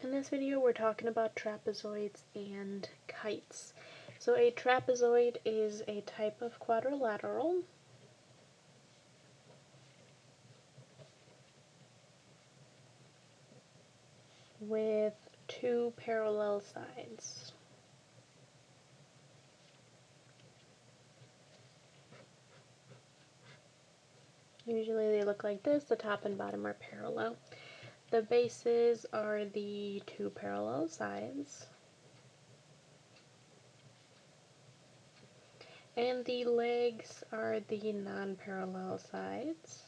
In this video we're talking about trapezoids and kites. So a trapezoid is a type of quadrilateral with two parallel sides. Usually they look like this, the top and bottom are parallel. The bases are the two parallel sides, and the legs are the non-parallel sides.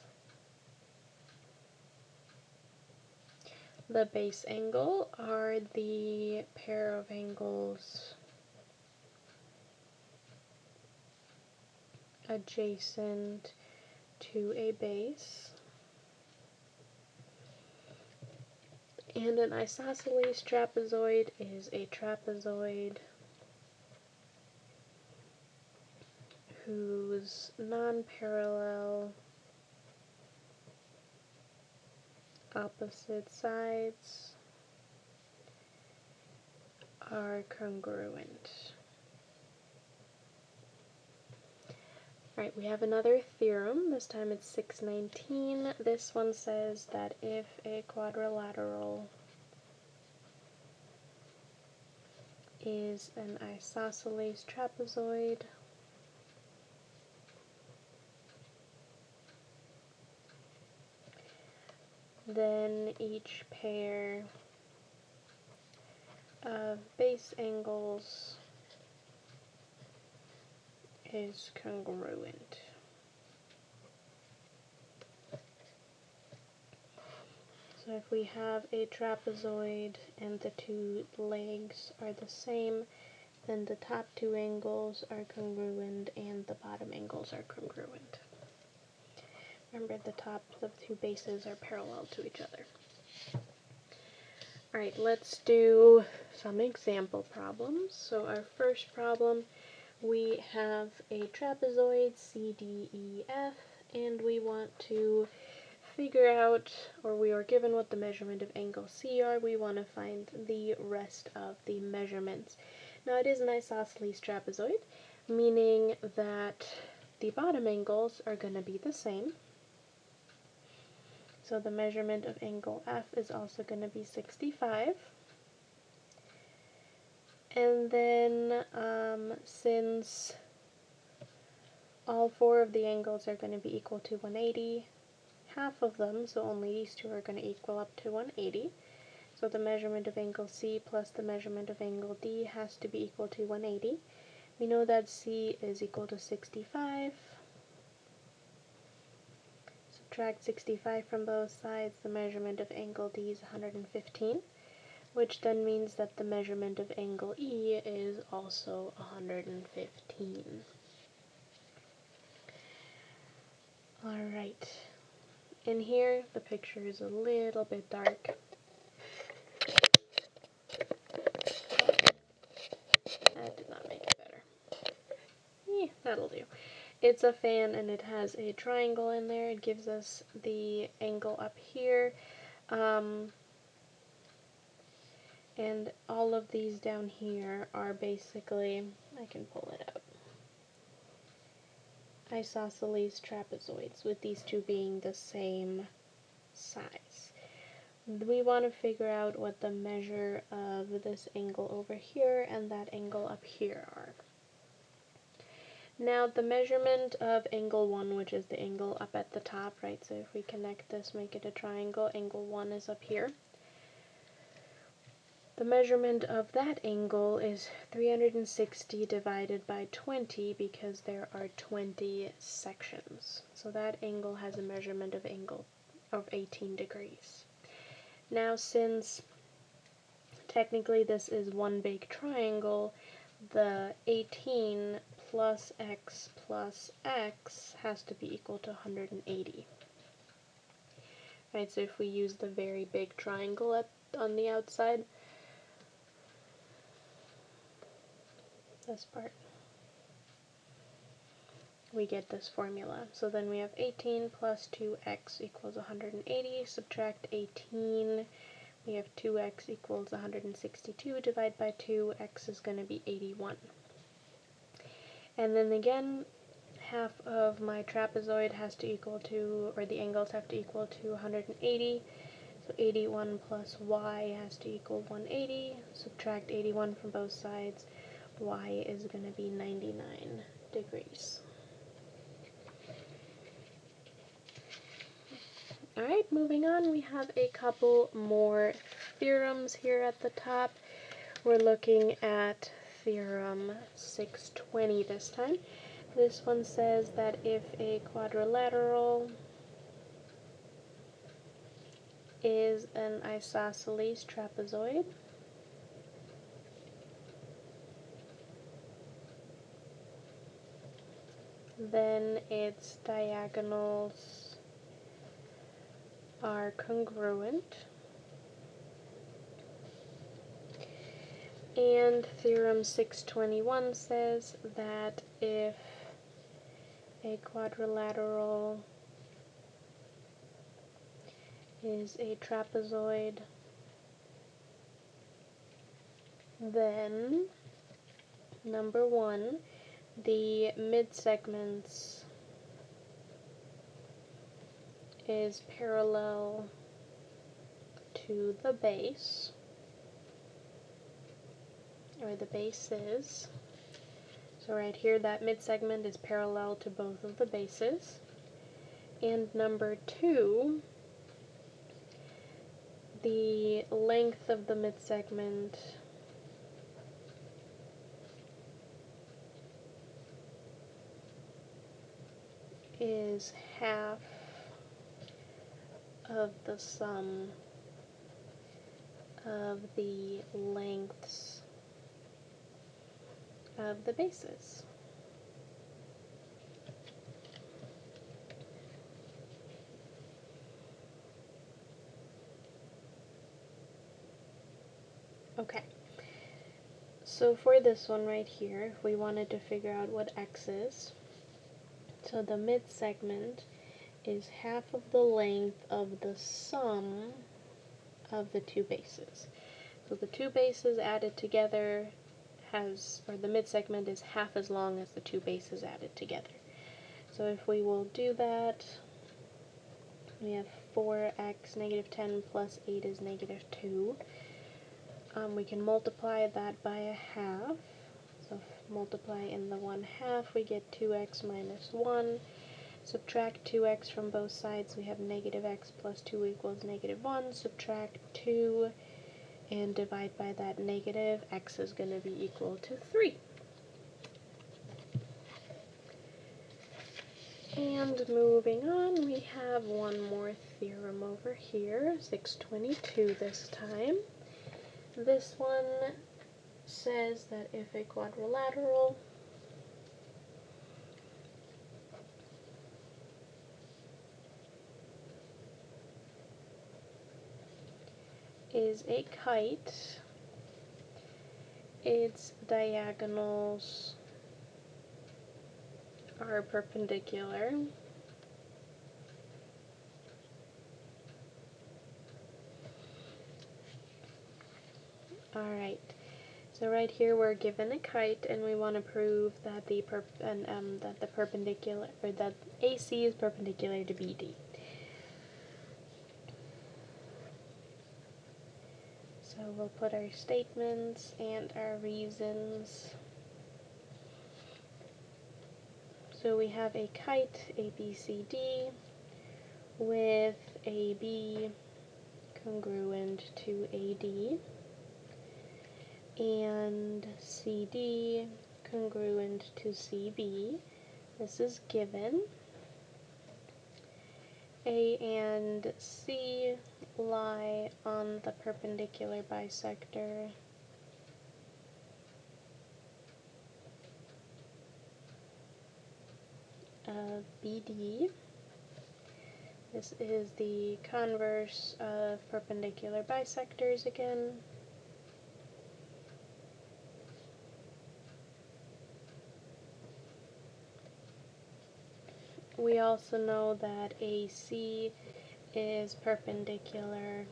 The base angle are the pair of angles adjacent to a base. And an isosceles trapezoid is a trapezoid whose non-parallel opposite sides are congruent. Alright, we have another theorem. This time it's 619. This one says that if a quadrilateral is an isosceles trapezoid, then each pair of base angles is congruent. So if we have a trapezoid and the two legs are the same, then the top two angles are congruent and the bottom angles are congruent. Remember, the two bases are parallel to each other. Alright, let's do some example problems. So our first problem, we have a trapezoid CDEF, and we want to figure out, or we are given what the measurement of angle C are. We want to find the rest of the measurements. Now it is an isosceles trapezoid, meaning that the bottom angles are going to be the same. So the measurement of angle F is also going to be 65. And then since all four of the angles are going to be equal to 180, half of them, so only these two, are going to equal up to 180. So the measurement of angle C plus the measurement of angle D has to be equal to 180. We know that C is equal to 65. Subtract 65 from both sides, the measurement of angle D is 115, which then means that the measurement of angle E is also 115. Alright, in here the picture is a little bit dark. That did not make it better. That'll do. It's a fan and it has a triangle in there. It gives us the angle up here. And all of these down here are basically, I can pull it out, isosceles trapezoids, with these two being the same size. We want to figure out what the measure of this angle over here and that angle up here are. Now the measurement of angle 1, which is the angle up at the top, right, so if we connect this, make it a triangle, angle 1 is up here. The measurement of that angle is 360 divided by 20 because there are 20 sections. So that angle has a measurement of 18 degrees. Now since technically this is one big triangle, the 18 plus x has to be equal to 180. Right, so if we use the very big triangle on the outside, this part, we get this formula. So then we have 18 plus 2x equals 180. Subtract 18, We have 2x equals 162, divide by 2, x is going to be 81. And then again, half of my trapezoid has to equal to, or the angles have to equal to 180, so 81 plus y has to equal 180, subtract 81 from both sides, y is going to be 99 degrees. Alright, moving on, we have a couple more theorems here at the top. We're looking at theorem 620 this time. This one says that if a quadrilateral is an isosceles trapezoid, then its diagonals are congruent. And theorem 621 says that if a quadrilateral is a trapezoid, then number 1, the midsegments is parallel to the base, or the bases. So right here, that midsegment is parallel to both of the bases. And number 2, the length of the midsegment is half of the sum of the lengths of the bases. Okay, so for this one right here, if we wanted to figure out what x is, so the midsegment is half of the length of the sum of the two bases. So the two bases added together has, or the midsegment is half as long as the two bases added together. So if we will do that, we have 4x negative 10 plus 8 is negative 2. We can multiply that by a half. So multiply in the 1/2, we get 2x minus 1. Subtract 2x from both sides, we have negative x plus 2 equals negative 1. Subtract 2 and divide by that negative, x is going to be equal to 3. And moving on, we have one more theorem over here, 622 this time. This one says that if a quadrilateral is a kite, its diagonals are perpendicular. Alright, so right here we're given a kite and we want to prove that the perpendicular, or that AC is perpendicular to BD. So we'll put our statements and our reasons. So we have a kite, ABCD, with AB congruent to AD, and CD congruent to CB. This is given. A and C lie on the perpendicular bisector of BD. This is the converse of perpendicular bisectors again. We also know that AC is perpendicular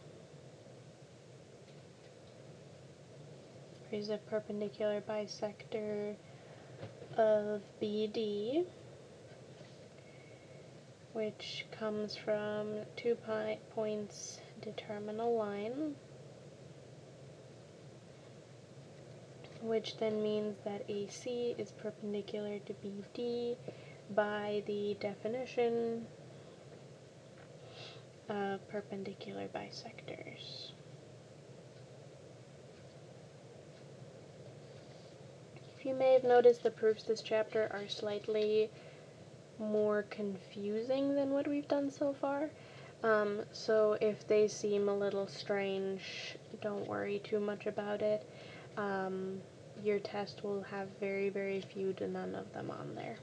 is a perpendicular bisector of BD, which comes from 2 points determine a line, which then means that AC is perpendicular to BD by the definition of perpendicular bisectors. You may have noticed the proofs this chapter are slightly more confusing than what we've done so far. So if they seem a little strange, don't worry too much about it. Your test will have very, very few to none of them on there.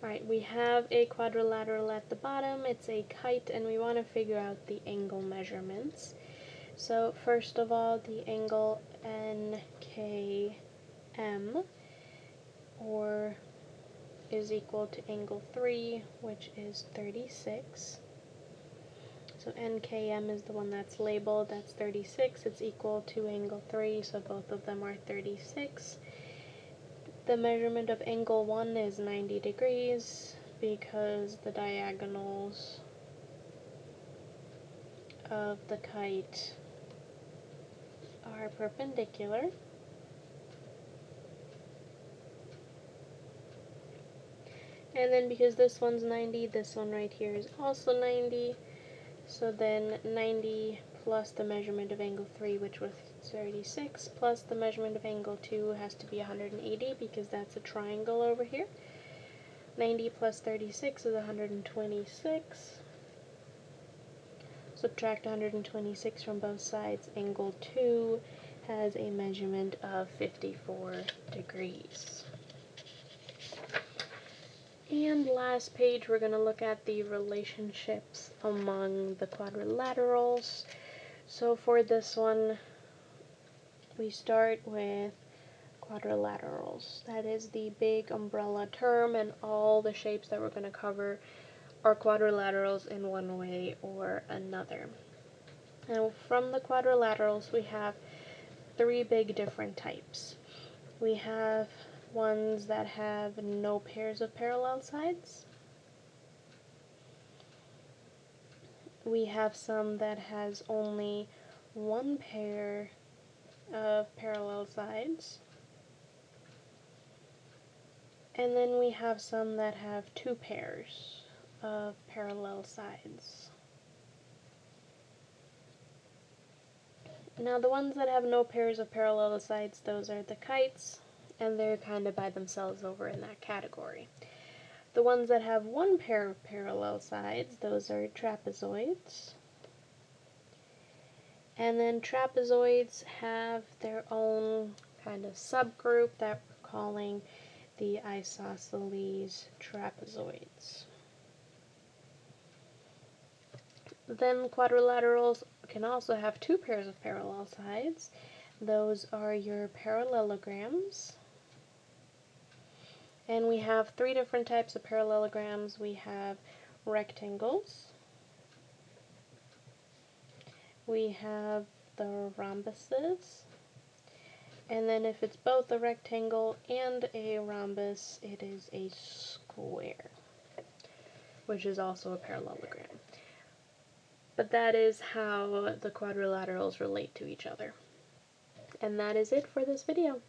Alright, we have a quadrilateral at the bottom. It's a kite, and we want to figure out the angle measurements. So first of all, the angle NKM, or is equal to angle 3, which is 36. So NKM is the one that's labeled, that's 36. It's equal to angle 3, so both of them are 36. The measurement of angle 1 is 90 degrees because the diagonals of the kite are perpendicular. And then because this one's 90, this one right here is also 90. So then 90 plus the measurement of angle 3, which was 36, plus the measurement of angle 2 has to be 180 because that's a triangle over here. 90 plus 36 is 126. Subtract 126 from both sides. Angle 2 has a measurement of 54 degrees. And last page, we're going to look at the relationships among the quadrilaterals. So for this one, we start with quadrilaterals. That is the big umbrella term, and all the shapes that we're going to cover are quadrilaterals in one way or another. Now, from the quadrilaterals, we have 3 big different types. We have ones that have no pairs of parallel sides. We have some that has only 1 pair of parallel sides. And then we have some that have 2 pairs of parallel sides. Now the ones that have no pairs of parallel sides, those are the kites, and they're kind of by themselves over in that category. The ones that have 1 pair of parallel sides, those are trapezoids. And then trapezoids have their own kind of subgroup that we're calling the isosceles trapezoids. Then quadrilaterals can also have 2 pairs of parallel sides. Those are your parallelograms. And we have 3 different types of parallelograms. We have rectangles. We have the rhombuses. And then if it's both a rectangle and a rhombus, it is a square, which is also a parallelogram. But that is how the quadrilaterals relate to each other. And that is it for this video.